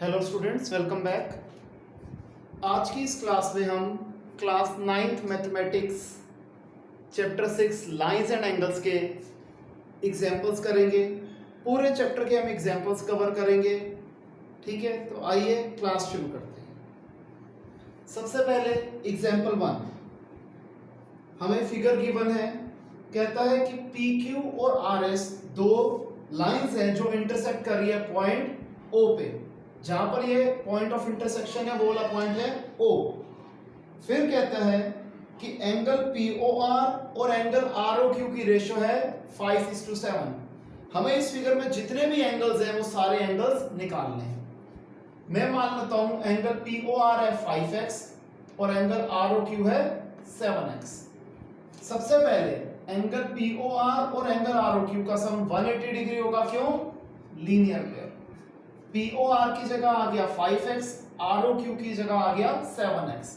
Hello students, welcome back. आज की इस क्लास में हम class 9th mathematics chapter 6 lines and angles के एग्जाम्पल्स करेंगे। पूरे चैप्टर के हम एग्जाम्पल्स कवर करेंगे। ठीक है, तो आइए क्लास शुरू करते हैं। सबसे पहले एग्जाम्पल 1, हमें फिगर गिवन है। कहता है कि पी क्यू और आर एस दो लाइंस हैं जो इंटरसेक्ट कर रही है पॉइंट ओ पे। जहां पर ये पॉइंट ऑफ इंटरसेक्शन है वो वाला पॉइंट है ओ। फिर कहता है कि एंगल पी ओ आर और एंगल आर ओ क्यू की रेशो है 5:7। हमें इस फिगर में जितने भी एंगल्स हैं वो सारे एंगल्स निकालने हैं। मैं मान लेता हूं एंगल पी ओ आर है 5x और एंगल आर ओ क्यू है 7x। सबसे पहले एंगल पी ओ आर और एंगल आर ओ क्यू का सम 180 डिग्री होगा। क्यों? Linear pair. P O R की जगह आ गया 5x, आर ओ क्यू की जगह आ गया 7x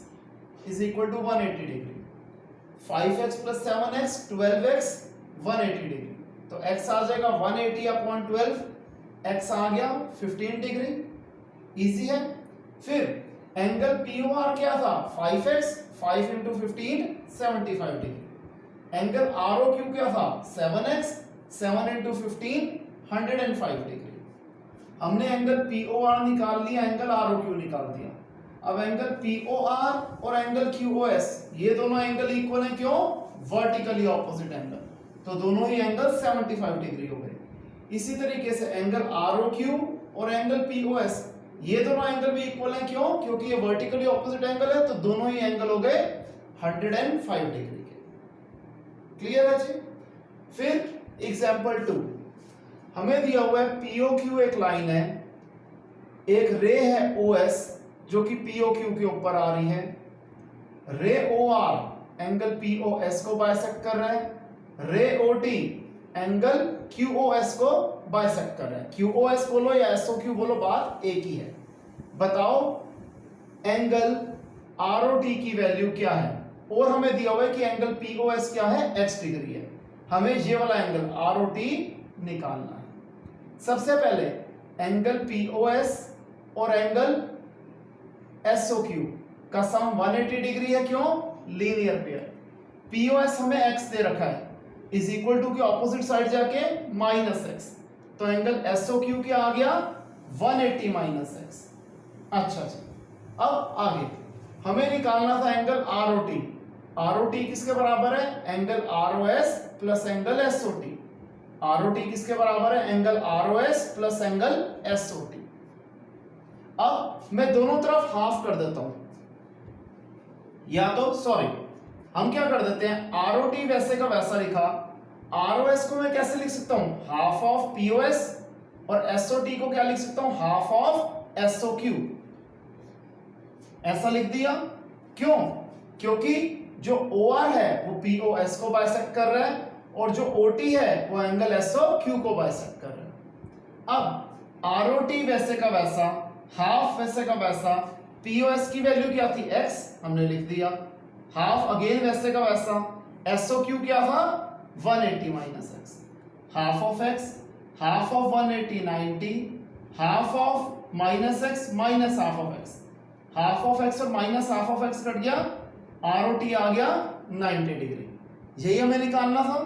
is equal to 180 degree. 5x plus 7x 12x 180 degree, तो x आ जाएगा 180 अपॉन 12, x आ गया 15 डिग्री। इजी है। फिर एंगल पी ओ आर क्या था? 5x, 5 into 15 75 degree. Angle R O Q क्या था? 7x, 7 into 15 105 degree. हमने एंगल पी ओ आर निकाल लिया, एंगल आर ओ क्यू निकाल दिया। अब एंगल पी ओ आर और एंगल क्यू ओ एस, ये दोनों एंगल इक्वल हैं। क्यों? वर्टिकली ऑपोजिट एंगल, तो दोनों ही एंगल 75 डिग्री हो गए। इसी तरीके से एंगल आर ओ क्यू और एंगल पी ओ एस, ये दोनों एंगल भी इक्वल हैं। क्यों? क्योंकि ये वर्टिकली ऑपोजिट एंगल है, तो दोनों ही एंगल हो गए 105 डिग्री के। क्लियर है जी? फिर एग्जांपल 2, हमें दिया हुआ है पीओ क्यू एक लाइन है, एक रे है ओ एस जो कि पीओ क्यू के ऊपर आ रही है। Ray O R angle P O S को बाइसेक्ट कर रहा है। Ray O T angle Q O S को बाइसेक्ट कर रहा है। क्यू ओ एस बोलो या एस ओ क्यू बोलो, बात एक ही है। बताओ एंगल आर ओ टी की वैल्यू क्या है, और हमें दिया हुआ है कि एंगल पी ओ एस क्या है? x डिग्री है। हमें ये वाला एंगल आर ओ टी निकालना है। सबसे पहले एंगल POS और एंगल SOQ का सम 180 डिग्री है। क्यों? Linear pair. POS हमें x दे रखा है, इज इक्वल टू के ऑपोजिट साइड जाके -x, तो एंगल SOQ क्या आ गया? 180 -x। अच्छा जी, अब आगे हमें निकालना था एंगल ROT। ROT किसके बराबर है? Angle ROS plus angle SOT। ROT किसके बराबर है? Angle ROS plus angle SOT। अब मैं दोनों तरफ हाफ कर देता हूं, या तो सॉरी, हम क्या कर देते हैं, ROT वैसे का वैसा लिखा। ROS को मैं कैसे लिख सकता हूं? हाफ ऑफ POS, और SOT को क्या लिख सकता हूं? Half of SOQ। ऐसा लिख दिया। क्यों? क्योंकि जो OR है वो POS को बाइसेक्ट कर रहा है, और जो OT है वो एंगल SOQ को बाइसेक्ट कर रहा है। अब ROT वैसे का वैसा, हाफ वैसे का वैसा, POS की वैल्यू क्या थी? x, हमने लिख दिया। हाफ अगेन वैसे का वैसा, SOQ क्या था? 180 x। Half of x, half of 180 90, half of -x minus half of x। Half of x और minus half of x cut गया, ROT आ गया 90 डिग्री। यही हमें निकालना था।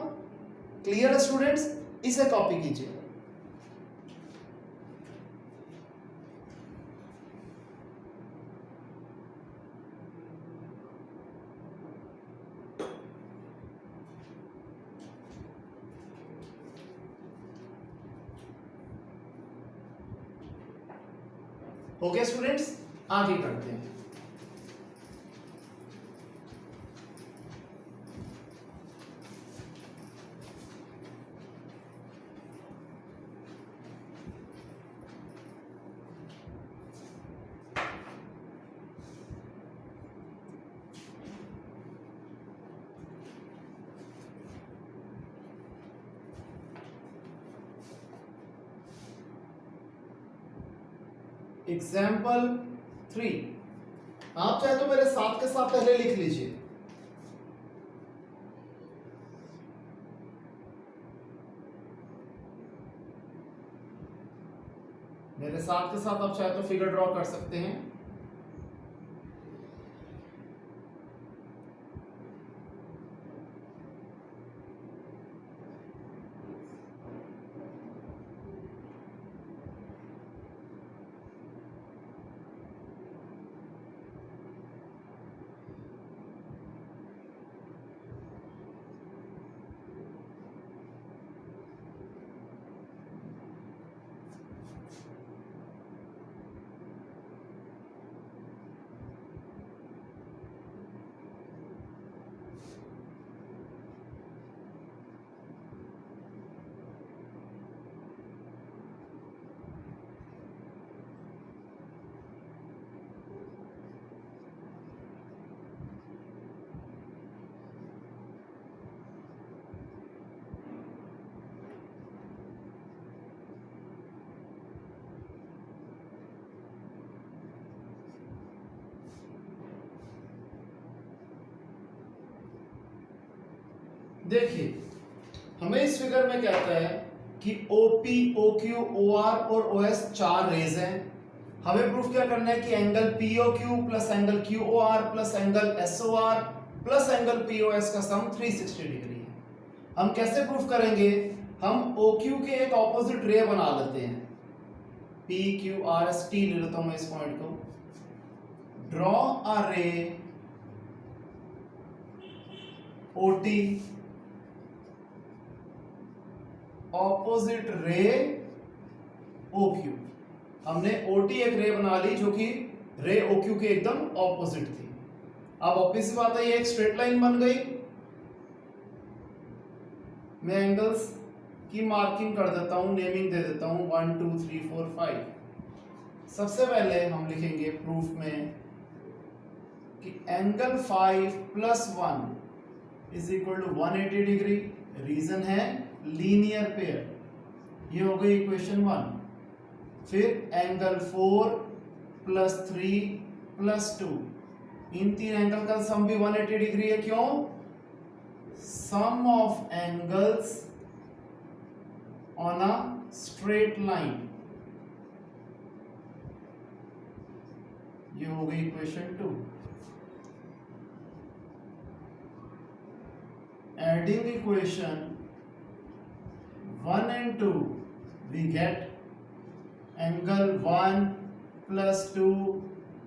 क्लियर है स्टूडेंट्स? इसे कॉपी कीजिए। ओके स्टूडेंट्स, आगे करते हैं। एग्जाम्पल 3, आप चाहे तो मेरे साथ के साथ पहले लिख लीजिए। मेरे साथ के साथ आप चाहे तो फिगर ड्रॉ कर सकते हैं। देखिए हमें इस फिगर में कहता है कि OP, OQ, OR और OS चार रेज हैं। हमें प्रूफ क्या करना है कि angle POQ plus angle QOR plus angle SOR plus angle POS का सम 360 डिग्री है। हम कैसे प्रूफ करेंगे? हम OQ के एक ऑपोजिट रे बना लेते हैं। PQRST ले लेता हूं मैं इस पॉइंट को। ड्रॉ अ रे OT ऑपोजिट रे OQ। हमने OT एक रे बना ली जो कि रे OQ के एकदम ऑपोजिट थी। अब ऑब्वियस बात है ये एक स्ट्रेट लाइन बन गई। मैं एंगल्स की मार्किंग कर देता हूं, नेमिंग दे देता हूं 1 2 3 4 5। सबसे पहले हम लिखेंगे प्रूफ में कि angle 5 plus 1 is equal to 180 degree. Reason है लीनियर पेयर। ये हो गई इक्वेशन 1। फिर एंगल 4 प्लस 3 प्लस 2, इन तीन एंगल का सम भी 180 डिग्री है। क्यों? Sum of angles on a straight line. ये हो गई equation 2। Adding equation 1 and 2 we get angle 1 plus 2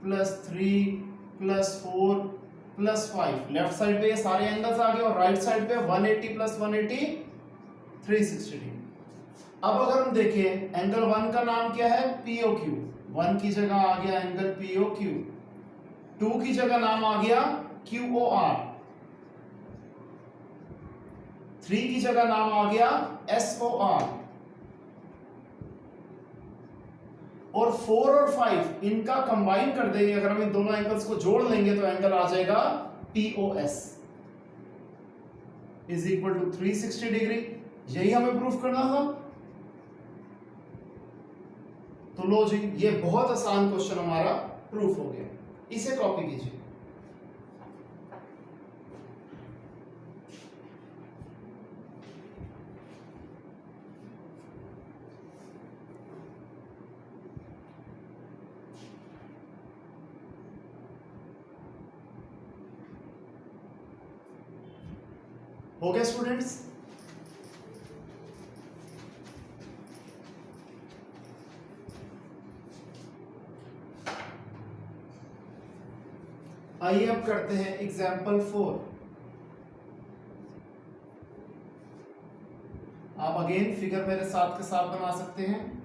plus 3 plus 4 plus 5। Left side पे ये सारे एंगल्स आ गए और राइट साइड पे 180 प्लस 180 360 डिग्री। अब अगर हम देखें एंगल 1 का नाम क्या है? POQ। 1 की जगह आ गया एंगल POQ। 2 की जगह नाम आ गया QOR। 3 की जगह नाम आ गया SOR। और 4 और 5 इनका कंबाइन कर देंगे, अगर हम इन दोनों एंगल्स को जोड़ लेंगे तो एंगल आ जाएगा POS is equal to 360 degree. यही हमें प्रूफ करना था। तो लो जी, ये बहुत आसान क्वेश्चन हमारा प्रूफ हो गया। इसे कॉपी कीजिए। हो गया स्टूडेंट्स? आइए अब करते हैं एग्जाम्पल 4। आप अगेन फिगर मेरे साथ के साथ बना सकते हैं।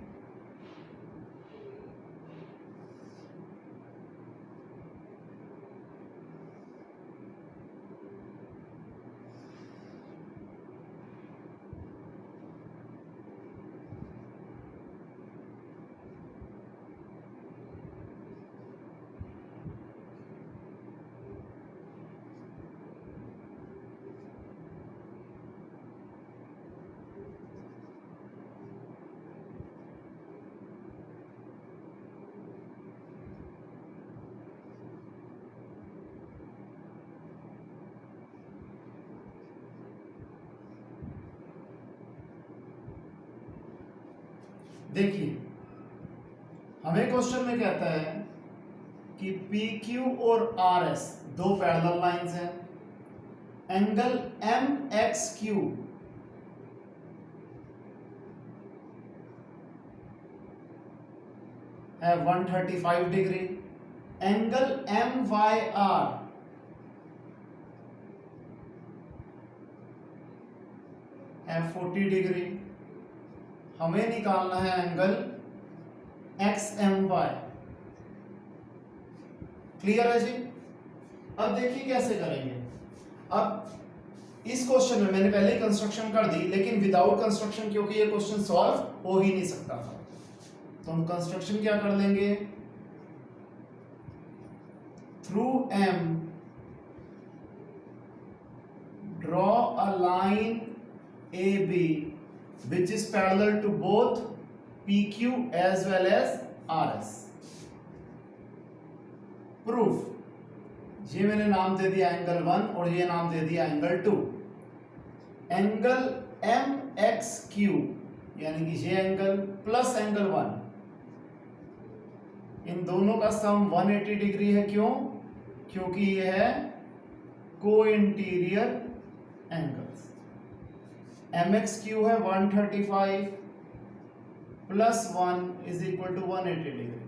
देखिए हमें क्वेश्चन में कहता है कि पी क्यू और आर एस दो पैरेलल लाइंस हैं, एंगल एम एक्स क्यू है 135 degree, angle M Y R है 40 डिग्री। हमें निकालना है angle X M Y. Clear है जी? अब देखिए कैसे करेंगे। अब इस क्वेश्चन में मैंने पहले ही कंस्ट्रक्शन कर दी, लेकिन विदाउट कंस्ट्रक्शन क्योंकि ये क्वेश्चन सॉल्व हो ही नहीं सकता था, तो हम कंस्ट्रक्शन क्या कर लेंगे, through M draw a line A B which is parallel to both PQ as well as RS. Proof, ये मैंने नाम दे दिया एंगल 1 और ये नाम दे दिया angle 2। Angle M X Q यानी कि ये एंगल प्लस एंगल 1, इन दोनों का सम 180 डिग्री है। क्यों? क्योंकि ये है co interior angles. M X Q है 135 plus 1 is equal to 180 degree,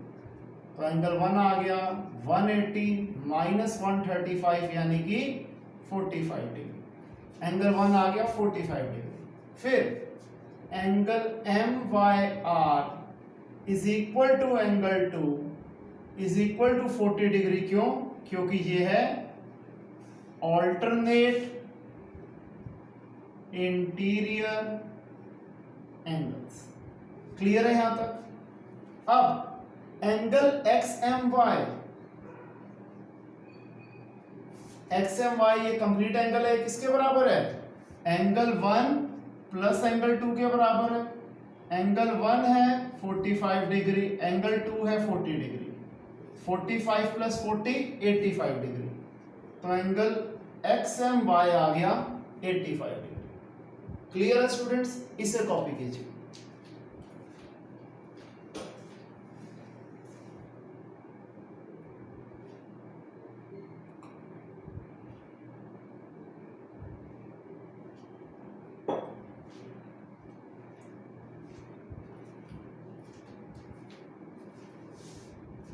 तो एंगल 1 आ गया 180 माइनस 135 यानी कि 45 डिग्री। एंगल 1 आ गया 45 डिग्री। फिर angle M Y R is equal to angle 2 is equal to 40 degree. क्यों? क्योंकि ये है ऑल्टरनेट इंटीरियर एंगल्स। क्लियर है यहां तक? अब angle X M Y, X M Y ये कंप्लीट एंगल है, किसके बराबर है? एंगल 1 प्लस एंगल 2 के बराबर है। एंगल 1 है 45 डिग्री, एंगल 2 है 40 डिग्री। 45 प्लस 40 85 डिग्री, तो एंगल एक्स एम वाई आ गया 85 डिग्री। क्लियर है स्टूडेंट्स? इसे कॉपी कीजिए।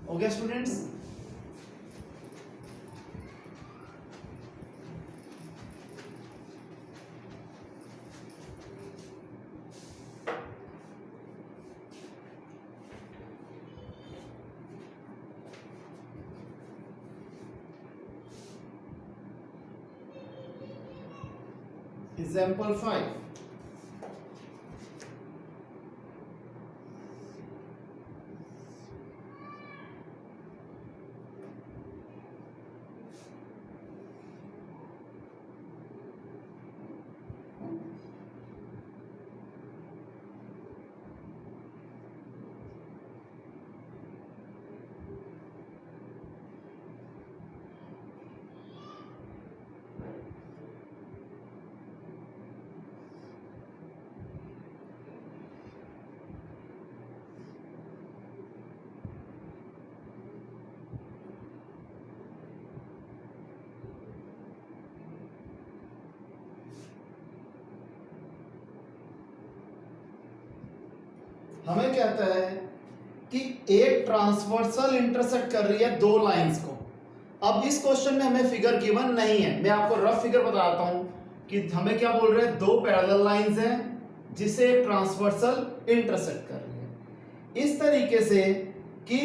हो गया स्टूडेंट्स? Example 5. हमें कहता है कि एक ट्रांसवर्सल इंटरसेक्ट कर रही है दो लाइंस को। अब इस क्वेश्चन में हमें फिगर गिवन नहीं है, मैं आपको रफ फिगर बताता हूं कि हमें क्या बोल रहे हैं, दो पैरेलल लाइंस हैं जिसे एक ट्रांसवर्सल इंटरसेक्ट कर रही है इस तरीके से कि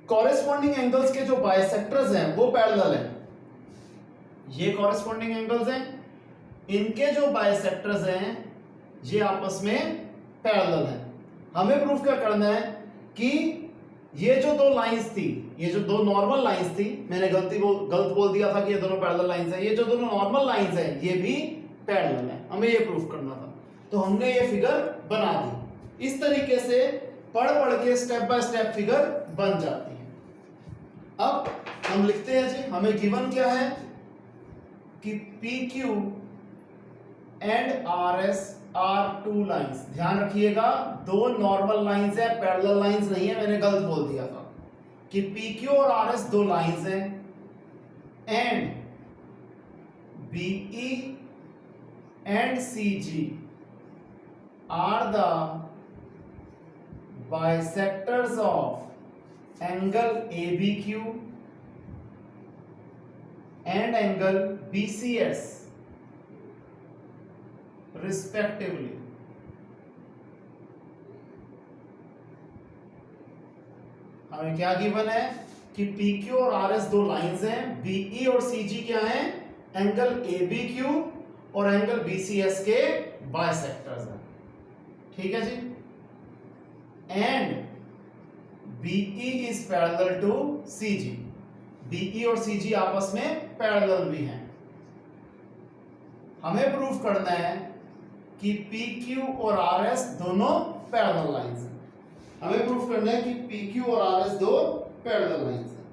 कॉरेस्पॉन्डिंग एंगल्स के जो बाइसेक्टर्स हैं वो पैरेलल हैं। ये कॉरेस्पॉन्डिंग एंगल्स हैं, इनके जो बाइसेक्टर्स हैं ये आपस में पैरेलल हैं। हमें प्रूफ क्या करना है कि ये जो दो लाइंस थी, ये जो दो नॉर्मल लाइंस थी, मैंने गलत बोल दिया था कि ये दोनों पैरेलल लाइंस हैं, ये जो दोनों नॉर्मल लाइंस हैं ये भी पैरेलल हैं। हमें ये प्रूफ करना था, तो हमने ये फिगर बना दी। इस तरीके से पढ़ के स्टेप बाय स्टेप फिगर बन जाती है। अब हम लिखते हैं जी, हमें गिवन क्या है कि PQ and RS are two lines. ध्यान रखिएगा, दो नॉर्मल लाइंस है, पैरेलल लाइंस नहीं है, मैंने गलत बोल दिया था कि पी क्यू और आर एस दो लाइंस हैं, and B E and C G are the bisectors of angle A B Q and angle B C S respectively. हमें क्या गिवन है कि पी क्यू और आर एस दो लाइंस हैं, बीई और सी जी क्या हैं, एंगल ए बी क्यू और एंगल बी सी एस के बाइसेक्टर्स हैं। ठीक है जी। And BE is parallel to C G, BE और सी जी आपस में पैरेलल भी हैं। हमें प्रूफ करना है कि पी क्यू और आर एस दोनों पैरेलल लाइंस हैं। हमें प्रूफ करना है कि पी क्यू और आर एस दो पैरेलल लाइंस हैं।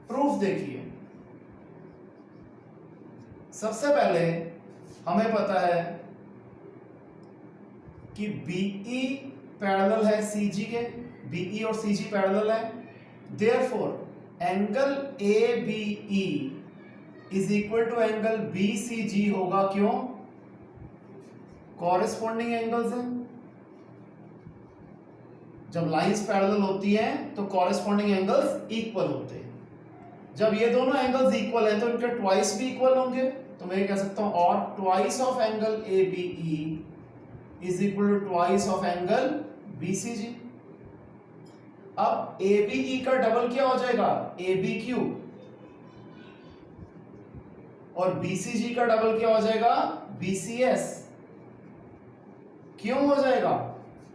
प्रूफ देखिए, सबसे पहले हमें पता है कि बीई पैरेलल है सी जी के, बीई और सी जी पैरेलल है, therefore angle A B E is equal to angle B C G होगा। क्यों? कॉरेस्पॉन्डिंग एंगल्स हैं। जब लाइंस पैरेलल होती हैं तो कॉरेस्पॉन्डिंग एंगल्स इक्वल होते हैं। जब ये दोनों एंगल्स इक्वल हैं तो इनके ट्वाइस भी इक्वल होंगे, तो मैं कह सकता हूं और twice of angle A B E is equal to twice of angle B C G. अब ए बी ई का डबल क्या हो जाएगा? ए बी क्यू, और बी सी जी का डबल क्या हो जाएगा? B C S. क्यों हो जाएगा?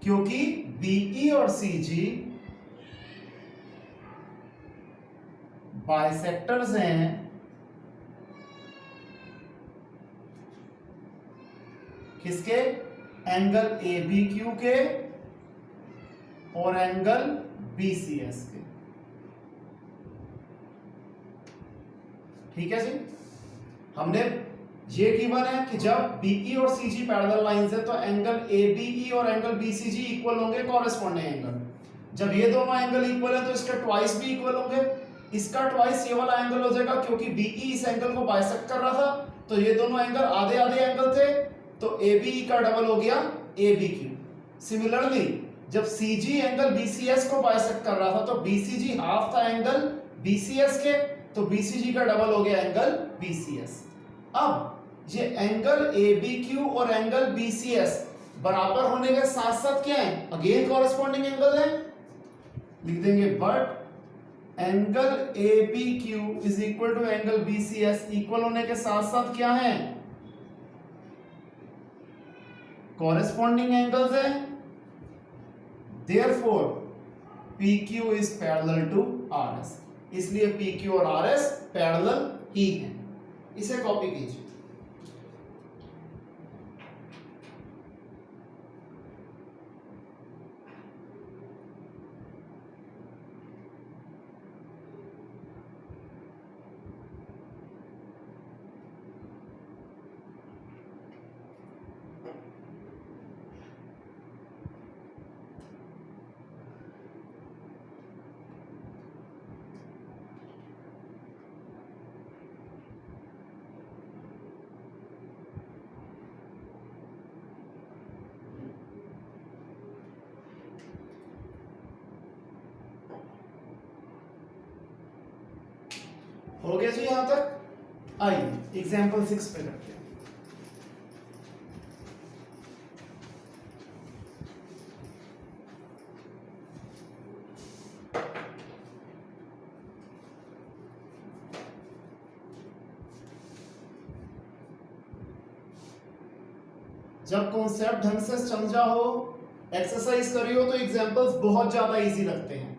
क्योंकि बीई और सी जी बाइसेक्टर्स हैं किसके? एंगल ए बी क्यू के और एंगल बी सी एस के। ठीक है जी। हमने ये गिवन है कि जब बीई और सीजी पैरेलल लाइंस है तो एंगल एबीई और एंगल बीसीजी इक्वल होंगे, कॉरेस्पॉन्डिंग एंगल। जब ये दोनों एंगल इक्वल है तो इसके ट्वाइस भी इक्वल होंगे। इसका ट्वाइस ये वाला एंगल हो जाएगा, क्योंकि बीई इस एंगल को बाइसेक्ट कर रहा था, तो ये दोनों एंगल आधे आधे एंगल थे, तो एबीई का डबल हो गया एबीक्यू। सिमिलरली जब सीजी एंगल बीसीएस को बाइसेक्ट कर रहा था तो बीसीजी हाफ था एंगल बीसीएस के, तो बीसीजी का डबल हो गया एंगल बीसीएस। अब ये एंगल ABQ और एंगल BCS बराबर होने के साथ साथ क्या है? अगेन कॉरेस्पॉन्डिंग एंगल है। लिख देंगे but angle ABQ is equal to angle BCS इक्वल होने के साथ साथ क्या है? कॉरेस्पॉन्डिंग एंगल्स है। Therefore PQ is parallel to RS, इसलिए PQ और RS पैरेलल ही हैं। इसे कॉपी कीजिए। हो गया जी यहां तक। आइए एग्जाम्पल 6 पे करते हैं। जब कॉन्सेप्ट ढंग से समझा हो, एक्सरसाइज करी हो, तो एग्जाम्पल्स बहुत ज्यादा इजी लगते हैं।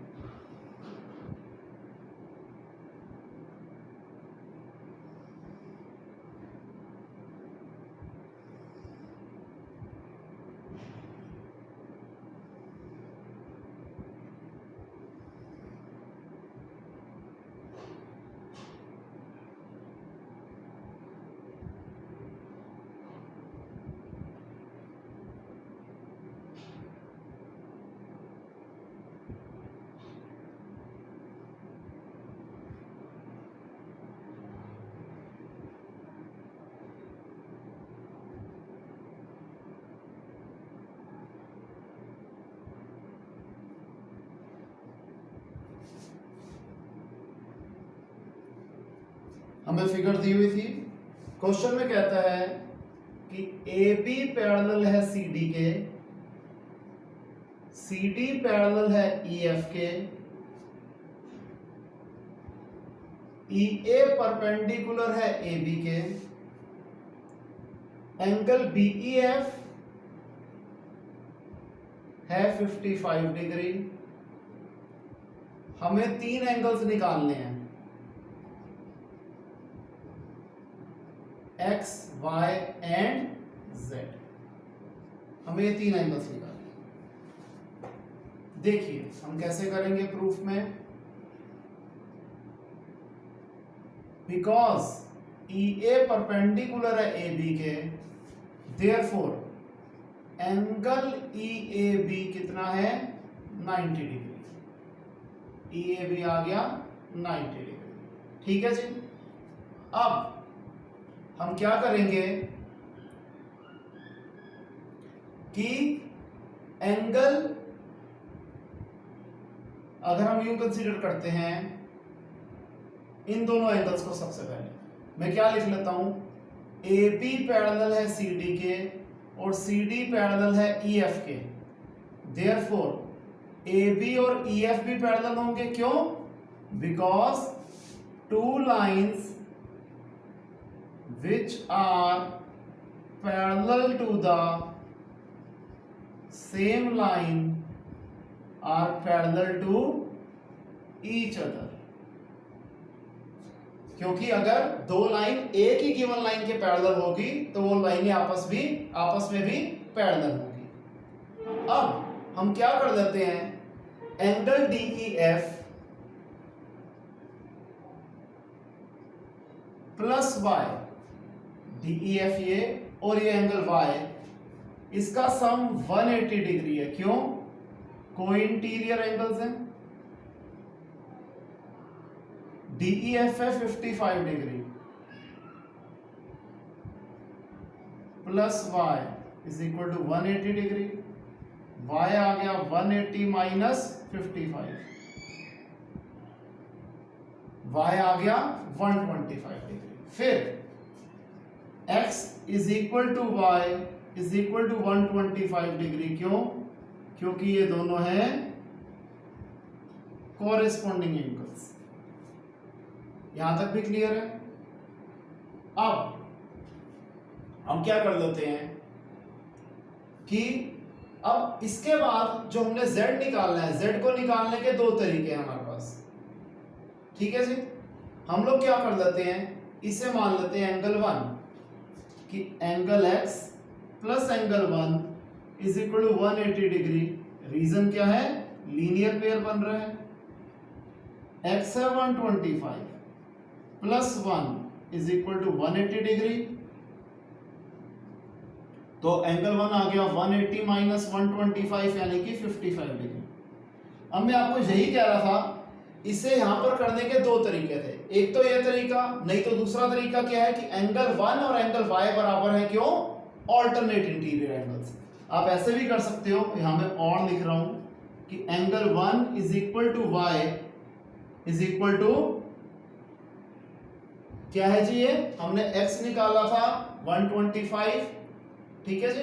हमें फिगर दी हुई थी, क्वेश्चन में कहता है कि ए बी पैरेलल है सी डी के, सी डी पैरेलल है ई एफ के, ई ए परपेंडिकुलर है ए बी के, एंगल बी ई एफ है 55 डिग्री। हमें 3 एंगल्स निकालने हैं, एक्स वाई एंड जेड। हमें ये 3 एंगल्स निकालने। देखिए हम कैसे करेंगे प्रूफ में। बिकॉज ई ए परपेंडिकुलर है ए बी के, therefore angle E A B कितना है 90 डिग्री। ई ए बी आ गया 90 डिग्री। ठीक है जी। अब हम क्या करेंगे कि एंगल अगर हम यूं कंसीडर करते हैं इन दोनों एंगल्स को, सबसे पहले मैं क्या लिख लेता हूं, ए बी पैरेलल है सी डी के और सी डी पैरेलल है ई एफ के। देयरफॉर ए बी और ई एफ भी पैरेलल होंगे। क्यों? Because 2 lines which are parallel to the same line are parallel to each other। क्योंकि अगर 2 लाइन एक ही गिवन लाइन के पैरेलल होगी तो वो लाइनें आपस में भी पैरेलल होगी। अब हम क्या कर देते हैं, angle D E F plus Y, D E F ये और ये एंगल वाई, इसका सम 180 डिग्री है। क्यों? कोई इंटीरियर एंगल्स हैं। डी ई एफ है 55 degree plus Y is equal to 180 degree. Y आ गया 180 माइनस 55, वाई आ गया 125 डिग्री। फिर x is equal to Y is equal to 125 degree. क्यों? क्योंकि ये दोनों हैं कोरेस्पॉन्डिंग एंगल्स। यहां तक भी क्लियर है। अब हम क्या कर लेते हैं कि अब इसके बाद जो हमने z निकालना है, z को निकालने के 2 तरीके हैं हमारे पास। ठीक है जी। हम लोग क्या कर लेते हैं, इसे मान लेते हैं एंगल 1 कि angle x plus angle 1 is equal to 180 degree. Reason क्या है, लीनियर पेयर बन रहा है। x है 125 plus 1 is equal to 180 degree. तो एंगल 1 आ गया 180 माइनस 125 यानी कि 55 डिग्री। अब मैं आपको यही कह रहा था, इसे यहां पर करने के 2 तरीके थे। एक तो ये तरीका, नहीं तो दूसरा तरीका क्या है कि एंगल 1 और एंगल y बराबर है। क्यों? Alternate interior angles. आप ऐसे भी कर सकते हो, यहां मैं और लिख रहा हूं कि angle 1 is equal to y is equal to क्या है जी, ये हमने x निकाला था 125। ठीक है जी।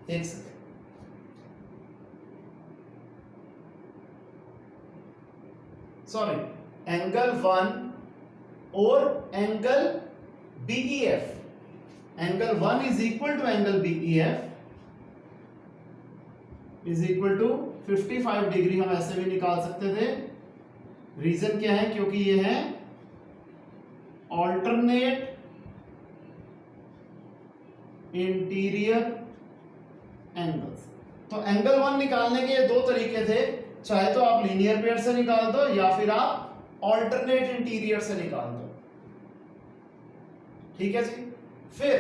एक सेकेंड, सॉरी, एंगल 1 और angle BEF, angle 1 is equal to angle BEF is equal to 55 degree. हम ऐसे भी निकाल सकते थे। रीजन क्या है, क्योंकि ये है ऑल्टरनेट इंटीरियर एंगल्स। तो एंगल 1 निकालने के ये 2 तरीके थे, चाहे तो आप लीनियर पेयर से निकाल दो या फिर आप ऑल्टरनेट इंटीरियर से निकाल दो। ठीक है जी। फिर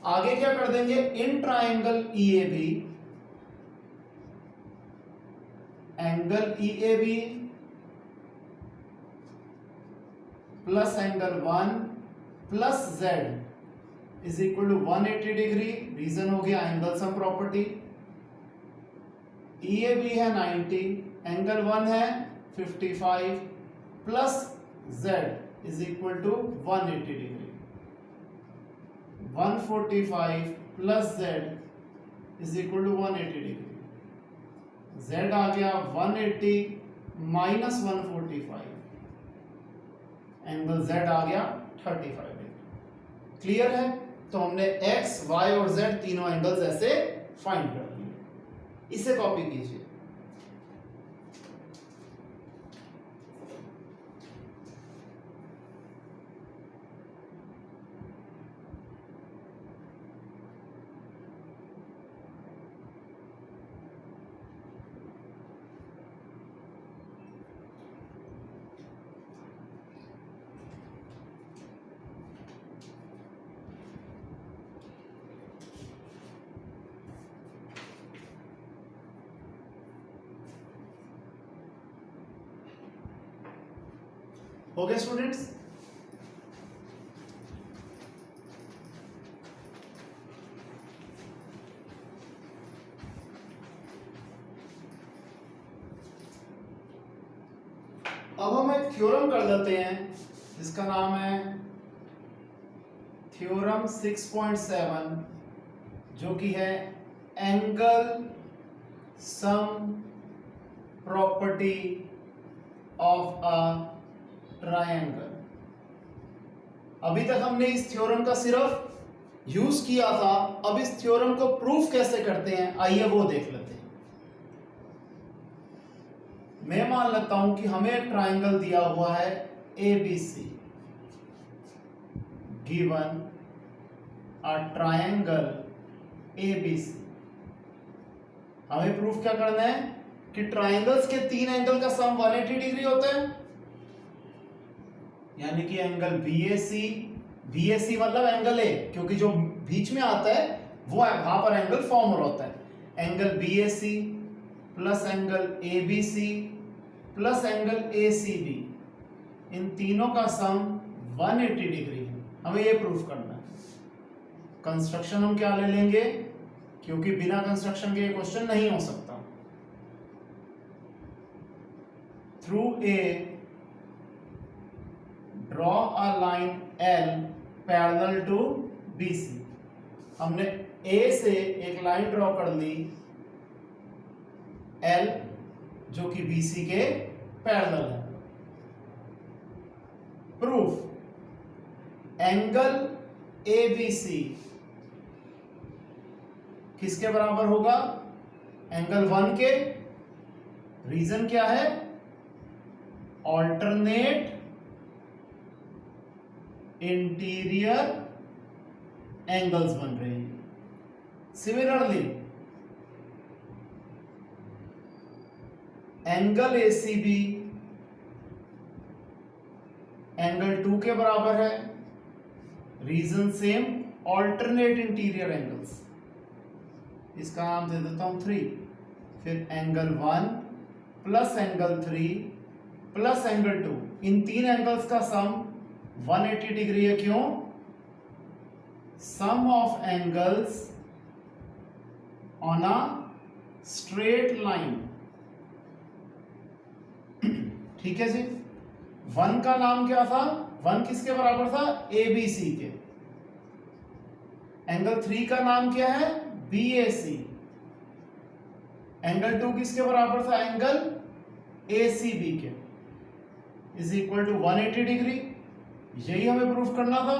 आगे क्या कर देंगे, in triangle EAB, angle EAB plus angle 1 plus z is equal to 180 degree, reason हो गया एंगल सम प्रॉपर्टी। EAB है 90, एंगल 1 है 55 plus Z is equal to 180 degree. 145 plus Z is equal to 180 degree. Z आ गया 180 minus 145, angle Z आ गया 35 degree. Clear है? तो हमने X, Y और Z तीनों एंगल्स ऐसे फाइंड कर लिए। इसे कॉपी कीजिए। हो गया स्टूडेंट्स? अब हम एक थ्योरम कर लेते हैं जिसका नाम है थ्योरम 6.7, जो कि है angle sum property of a triangle. अभी तक हमने इस थ्योरम का सिर्फ यूज किया था, अब इस थ्योरम को प्रूफ कैसे करते हैं आइए वो देख लेते हैं। मैं मान लेता हूं कि हमें एक ट्रायंगल दिया हुआ है ABC, given a triangle ABC। हमें प्रूफ क्या करना है कि ट्रायंगल्स के तीन एंगल का सम 180 डिग्री होता है, यानी कि एंगल BAC मतलब एंगल A, क्योंकि जो बीच में आता है वो है वहां पर एंगल फॉर्मर होता है। Angle BAC plus angle ABC plus angle ACB, इन तीनों का सम 180 डिग्री है। हमें ये प्रूफ करना है। कंस्ट्रक्शन हम क्या ले लेंगे, क्योंकि बिना कंस्ट्रक्शन के ये क्वेश्चन नहीं हो सकता। Through A draw a line L parallel to BC। हमने A से एक लाइन ड्रॉ कर ली L, जो कि BC के पैरेलल है। प्रूफ, एंगल ABC किसके बराबर होगा? एंगल 1 के। रीजन क्या है? ऑल्टरनेट इंटीरियर एंगल्स बन रहे हैं। सिमिलरली एंगल ACB एंगल 2 के बराबर है। Reason same, alternate interior angles. इसका नाम दे देता हूं 3। फिर angle 1 plus angle 3 plus angle 2, इन तीन एंगल्स का सम 180 डिग्री है। क्यों? Sum of angles on a straight line. ठीक है जी। 1 का नाम क्या था? 1 किसके बराबर था? ABC के। एंगल 3 का नाम क्या है? BAC। एंगल 2 किसके बराबर था? एंगल ACB के। Is equal to 180 degree. यही हमें प्रूफ करना था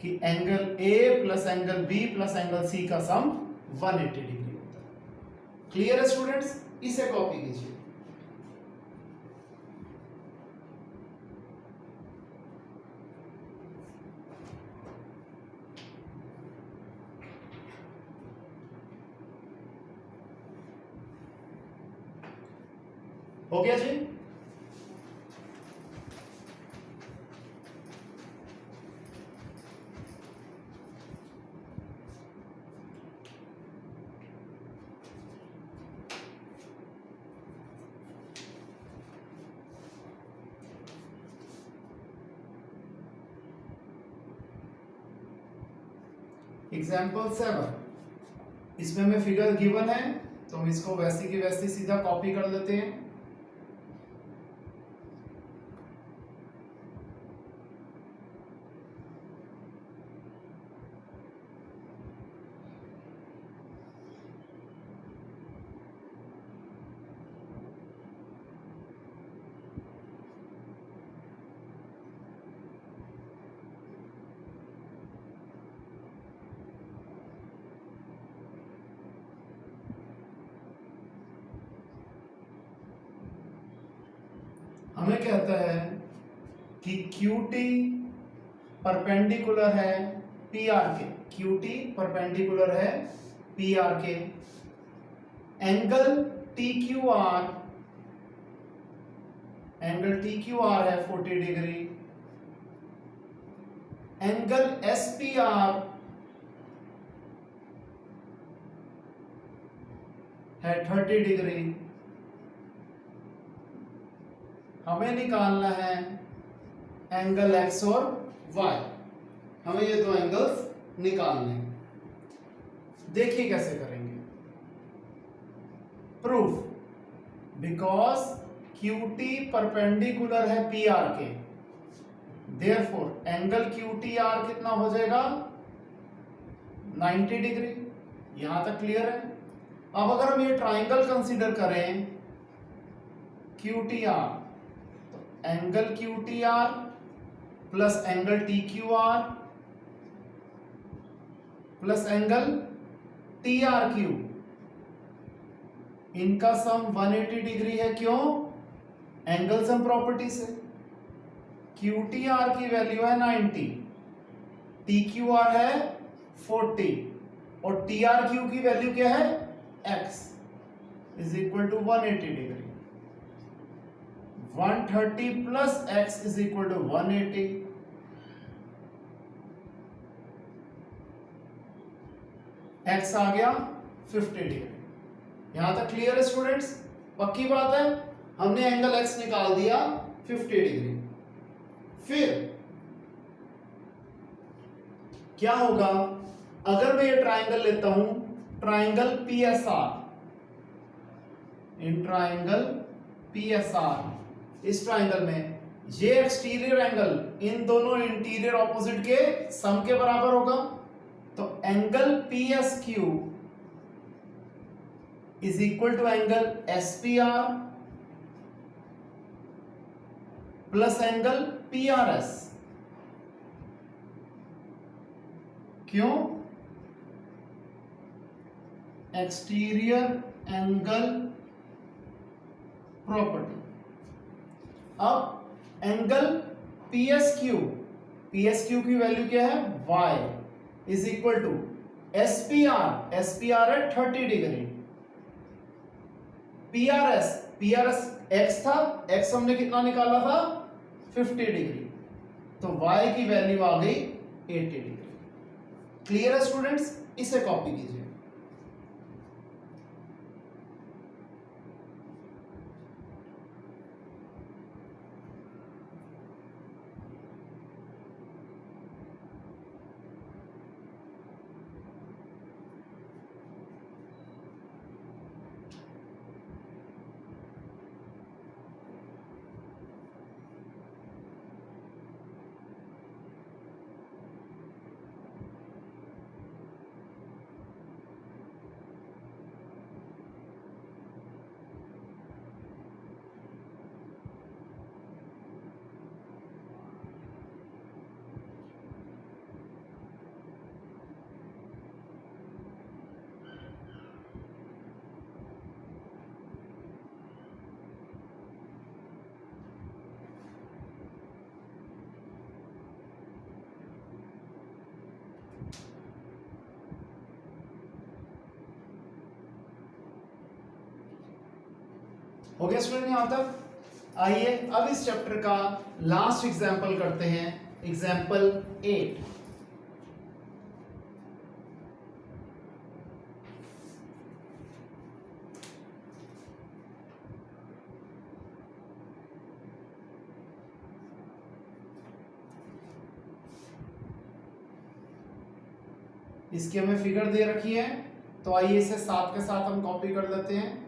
कि angle A plus angle B plus angle C का सम 180 डिग्री होता है। क्लियर है स्टूडेंट्स? इसे कॉपी कीजिए। हो गया जी। एग्जाम्पल 7, इसमें हमें फिगर गिवन है तो हम इसको वैसे की वैसे सीधा कॉपी कर लेते हैं। हमें कहता है कि QT परपेंडिकुलर है PR के, QT परपेंडिकुलर है PR के, एंगल TQR है 40 डिग्री, एंगल SPR है 30 डिग्री। हमें निकालना है एंगल X और Y, हमें ये दो एंगल्स निकालने हैं। देखिए कैसे करेंगे। प्रूफ, बिकॉज QT परपेंडिकुलर है PR के, देयरफॉर एंगल QTR कितना हो जाएगा 90 डिग्री। यहां तक क्लियर है। अब अगर हम ये ट्राइंगल कंसीडर करें QTR, angle QTR plus angle TQR plus angle TRQ, इनका सम 180 डिग्री है। क्यों? एंगल सम प्रॉपर्टी से। QTR की वैल्यू है 90, TQR है 40 और TRQ की वैल्यू क्या है X is equal to 180 degree. 130 plus X is equal to 180। X आ गया 50 डिग्री। यहां तक क्लियर है स्टूडेंट्स? पक्की बात है। हमने एंगल X निकाल दिया 50 डिग्री। फिर क्या होगा अगर मैं ये ट्राइंगल लेता हूं, triangle PSR, in triangle PSR, इस ट्राइंगल में ये एक्सटीरियर एंगल इन दोनों इंटीरियर ऑपोजिट के सम के बराबर होगा। तो angle PSQ is equal to angle SPR plus angle PRS। क्यों? Exterior angle property. अब एंगल PSQ की वैल्यू क्या है Y is equal to SPR है 30 डिग्री, PRS X था, X हमने कितना निकाला था 50 डिग्री, तो Y की वैल्यू आ गई 80 डिग्री। क्लियर है स्टूडेंट्स? इसे कॉपी कीजिए। हो गया स्टूडेंट यहां तक? आइए अब इस चैप्टर का लास्ट एग्जाम्पल करते हैं, एग्जाम्पल 8। इसकी हमें फिगर दे रखी है, तो आइए इसे साथ के साथ हम कॉपी कर लेते हैं।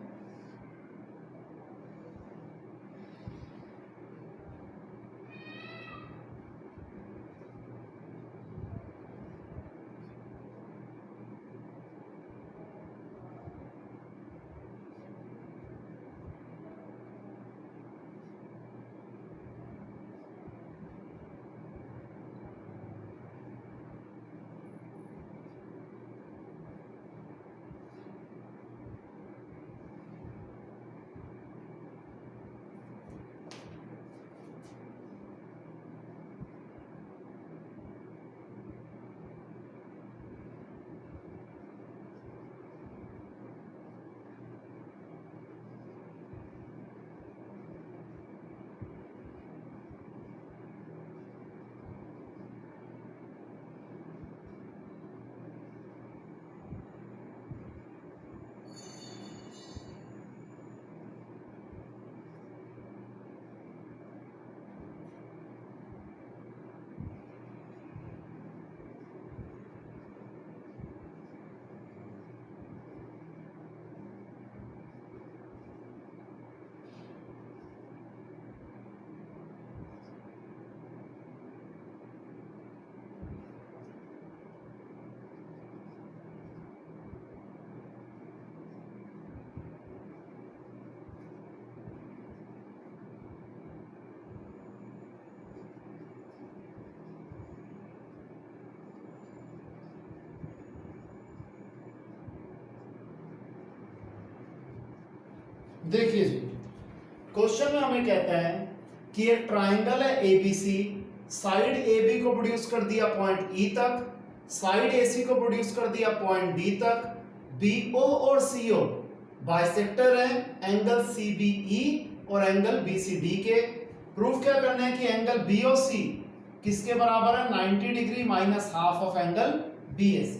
देखिए जी, क्वेश्चन में हमें कहता है कि एक ट्राइंगल है एबीसी, साइड AB को प्रोड्यूस कर दिया पॉइंट E तक, साइड AC को प्रोड्यूस कर दिया पॉइंट D तक, BO और CO बाइसेक्टर है एंगल CBE और एंगल BCD के। प्रूफ क्या करना है कि एंगल BOC किसके बराबर है? 90 degree minus half of angle BAC।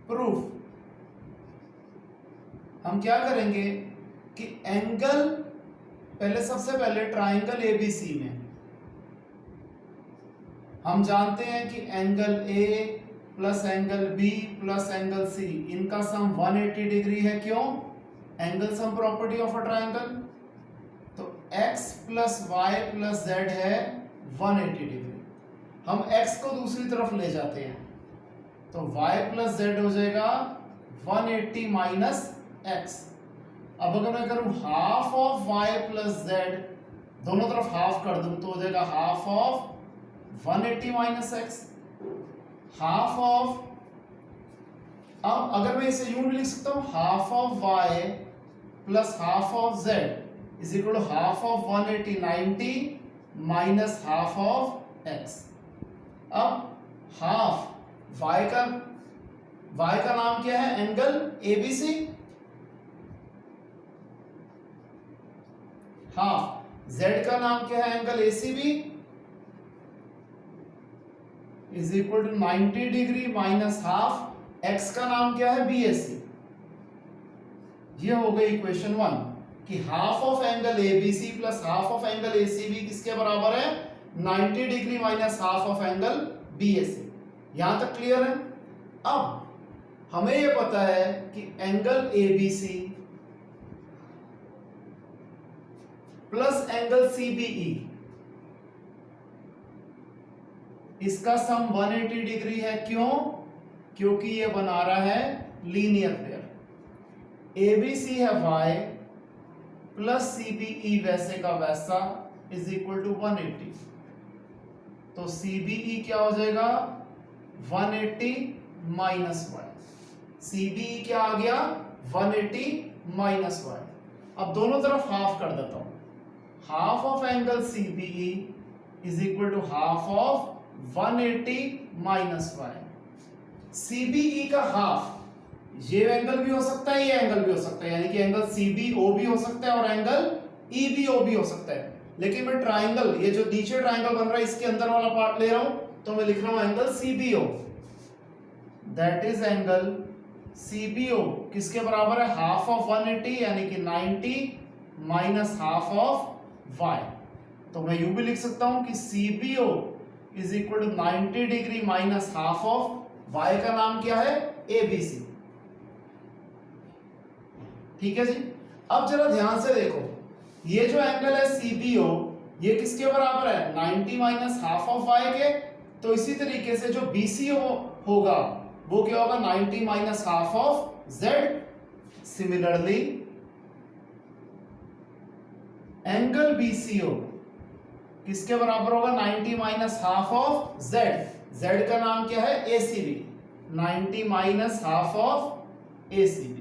Proof हम क्या करेंगे कि एंगल, पहले सबसे पहले ट्राइंगल ABC में हम जानते हैं कि angle A plus angle B plus angle C इनका सम 180 डिग्री है। क्यों? Angle sum property of a triangle. तो x plus y plus z है 180 डिग्री। हम x को दूसरी तरफ ले जाते हैं तो y प्लस z हो जाएगा 180 माइनस x। अब अगर मैं करूं half of y plus z, दोनों तरफ हाफ कर दूं तो हो जाएगा half of 180 minus x, half of, अब अगर मैं इसे यूं भी लिख सकता हूं half of y plus half of z is equal to half of 180 90 minus half of x। अब हाफ y का नाम क्या है? Angle ABC। हाफ z का नाम क्या है? Angle ACB is equal to 90 degree minus half, x का नाम क्या है? BAC। ये हो गई इक्वेशन 1 कि half of angle ABC plus half of angle ACB किसके बराबर है? 90 degree minus half of angle BAC। यहां तक क्लियर है? अब हमें यह पता है कि angle ABC plus angle CBE इसका सम 180 डिग्री है। क्यों? क्योंकि ये बना रहा है लीनियर पेयर। ABC है y प्लस CBE वैसे का वैसा इज इक्वल टू 180। तो CBE क्या हो जाएगा? 180 माइनस y। CBE क्या आ गया? 180 माइनस y। अब दोनों तरफ हाफ कर देता हूं। Half of angle CBE is equal to half of 180 minus y। CBE का हाफ, ये एंगल भी हो सकता है, ये एंगल भी हो सकता है, यानी कि एंगल CBO भी हो सकता है और एंगल EBO भी हो सकता है। लेकिन मैं ट्राइंगल, ये जो नीचे ट्राइंगल बन रहा है इसके अंदर वाला पार्ट ले रहा हूं, तो मैं लिख रहा हूं angle CBO। That is angle CBO किसके बराबर है? हाफ ऑफ 180 यानी कि 90 माइनस हाफ ऑफ y। तो मैं यूं भी लिख सकता हूं कि CBO is equal to 90 degree minus half of y का नाम क्या है ABC। ठीक है जी। अब जरा ध्यान से देखो, ये जो एंगल है CBO ये किसके बराबर है 90 माइनस हाफ ऑफ y के। तो इसी तरीके से जो BCO होगा वो क्या होगा 90 minus half of Z। Similarly angle BCO किसके बराबर होगा 90 minus half of Z। Z का नाम क्या है ACB। 90 minus half of ACB।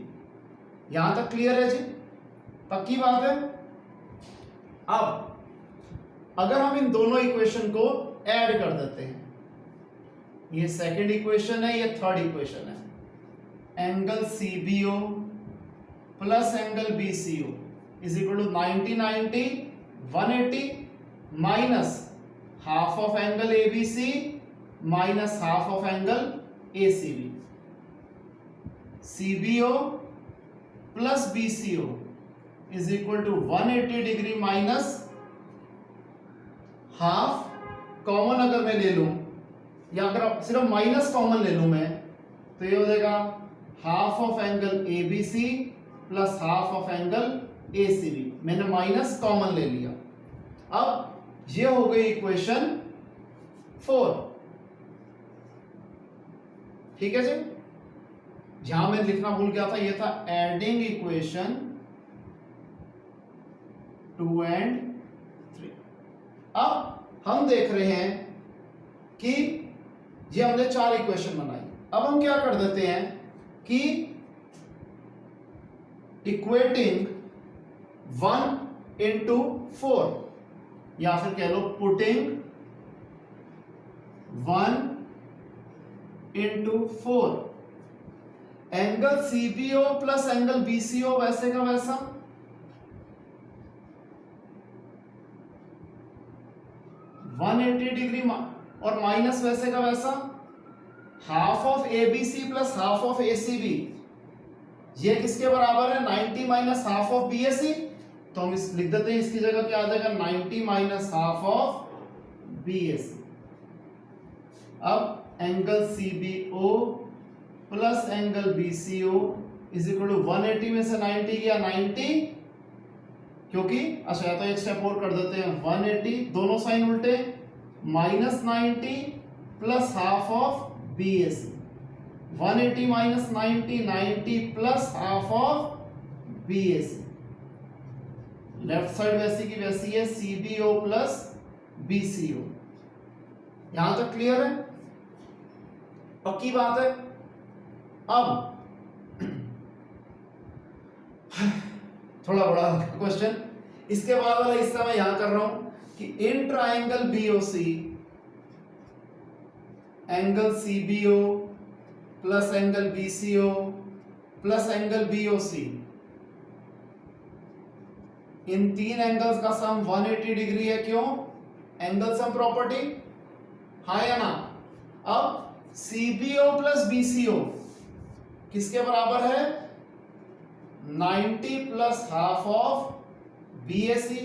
यहां तक क्लियर है जी, पक्की बात है। अब अगर हम इन दोनों इक्वेशन को ऐड कर देते हैं, ये सेकंड इक्वेशन है, ये थर्ड इक्वेशन है। Angle CBO plus angle BCO is equal to 90 90 180 minus half of angle ABC minus half of angle ACB। CBO plus BCO is equal to 180 degree minus half. Common अगर मैं ले लूं या अगर सिर्फ माइनस कॉमन ले लूं मैं, तो ये हो जाएगा half of angle ABC plus half of angle ACB। मैंने माइनस कॉमन ले लिया। अब ये हो गई इक्वेशन 4। ठीक है जी। जहां मैं लिखना भूल गया था, ये था एडिंग इक्वेशन 2 एंड 3। अब हम देख रहे हैं कि ये हमने 4 इक्वेशन बनाई। अब हम क्या कर देते हैं कि इक्वेटिंग 1 into 4 या फिर कह लो putting 1 into 4 angle CBO plus angle BCO वैसे का वैसा, वन 180 डिग्री और माइनस वैसे का वैसा half of ABC plus half of ACB। ये किसके बराबर है 90 माइनस हाफ ऑफ BAC। तो हम इस लिख देते हैं, इसकी जगह क्या आ जाएगा 90 माइनस हाफ ऑफ BAC। अब angle CBO plus angle BCO is equal to 180 में से 90 गया 90, क्योंकि अच्छा तो एक स्टेप और कर देते हैं 180 दोनों साइन उल्टे minus 90 plus half of BAC। 180 minus 90 90 plus half of BAC। Left side वैसी की वैसी है CBO प्लस BCO। यहां तक क्लियर है, पक्की बात है। अब थोड़ा बड़ा क्वेश्चन, इसके बाद वाला हिस्सा मैं यहां कर रहा हूं कि in triangle BOC angle CBO plus angle BCO plus angle BOC, इन तीन एंगल्स का सम 180 डिग्री है। क्यों? एंगल सम प्रॉपर्टी, हाँ या ना। अब CBO प्लस BCO किसके बराबर है 90 plus half of BAC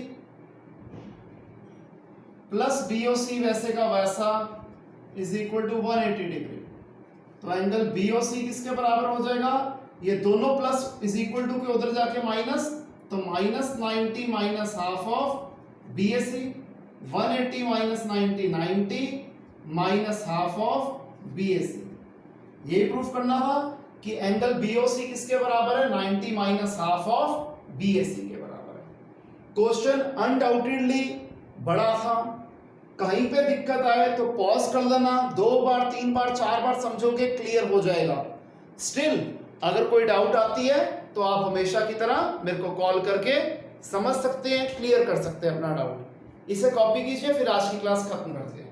plus BOC वैसे का वैसा इज इक्वल टू 180 डिग्री। तो एंगल BOC किसके बराबर हो जाएगा, ये दोनों प्लस इज इक्वल टू के उधर जाके माइनस, तो minus 90 minus half of BAC। 180 minus 90 90 minus half of BAC। ये प्रूफ करना था कि एंगल BOC किसके बराबर है 90 माइनस हाफ ऑफ BAC के बराबर है। क्वेश्चन अनडाउटेडली बड़ा था, कहीं पे दिक्कत आए तो पॉज कर लेना, 2 बार 3 बार 4 बार समझोगे क्लियर हो जाएगा। स्टिल अगर कोई डाउट आती है तो आप हमेशा की तरह मेरे को कॉल करके समझ सकते हैं, क्लियर कर सकते हैं अपना डाउट। इसे कॉपी कीजिए, फिर आज की क्लास खत्म करते हैं।